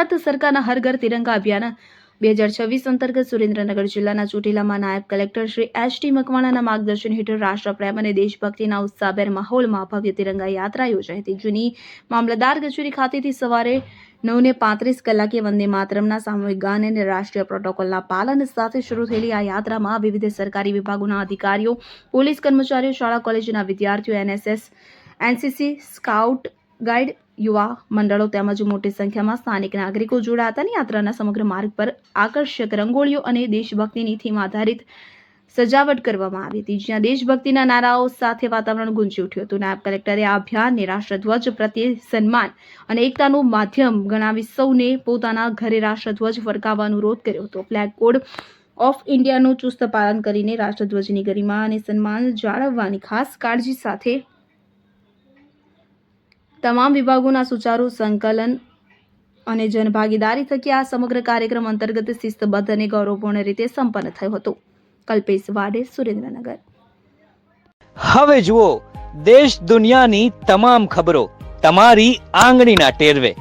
ભારત સરકારના હર ઘર તિરંગા અભિયાન 2026 અંતર્ગત સુરેન્દ્રનગર જિલ્લાના ચોટીલામાં નાયબ કલેક્ટર શ્રી એચ.ટી. મકવાણાના માર્ગદર્શન હેઠળ રાષ્ટ્રપ્રેમ અને દેશભક્તિના ઉત્સાહભેર માહોલમાં ભવ્ય તિરંગા યાત્રા યોજાઈ હતી. જૂની મામલતદાર કચેરી ખાતેથી સવારે 9:35 કલાકે વંદે માતરમના સામૂહિક ગાન અને રાષ્ટ્રીય પ્રોટોકોલના પાલન સાથે શરૂ થયેલી આ યાત્રામાં વિવિધ સરકારી વિભાગોના અધિકારીઓ, પોલીસ કર્મચારીઓ, શાળા કોલેજના વિદ્યાર્થીઓ, એનએસએસ, એનસીસી, સ્કાઉટ ગાઈડ, યુવા મંડળો તેમજ મોટી સંખ્યામાં સ્થાનિક નાગરિકો જોડાયા હતા. યાત્રાના સમગ્ર માર્ગ પર આકર્ષક રંગોળીઓ અને દેશભક્તિની થીમ આધારિત સજાવટ કરવામાં આવી હતી, જ્યાં દેશભક્તિના નારાઓ સાથે વાતાવરણ ગુંજી ઉઠ્યું હતું. નાયબ કલેક્ટરે આ અભિયાનને રાષ્ટ્રધ્વજ પ્રત્યે સન્માન અને એકતાનું માધ્યમ ગણાવી સૌને પોતાના ઘરે રાષ્ટ્રધ્વજ ફરકાવવા અનુરોધ કર્યો હતો. ફ્લેગ કોડ ઓફ ઇન્ડિયાનું ચુસ્ત પાલન કરીને રાષ્ટ્રધ્વજની ગરિમા અને સન્માન જાળવવાની ખાસ કાળજી સાથે તમામ વિભાગોના સુચારુ સંકલન અને જનભાગીદારી થકી આ સમગ્ર કાર્યક્રમ અંતર્ગત શિસ્તબદ્ધ અને ગૌરવપૂર્ણ રીતે સંપન્ન થયો હતો. કલ્પેશ વાડે, સુરેન્દ્રનગર. હવે જુઓ દેશ દુનિયાની તમામ ખબરો તમારી આંગળીના ટેરવે.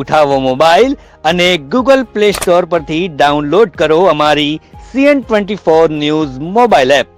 ઉઠાવો મોબાઈલ અને Google Play Store પરથી ડાઉનલોડ કરો અમારી CN24 ન્યૂઝ મોબાઈલ એપ.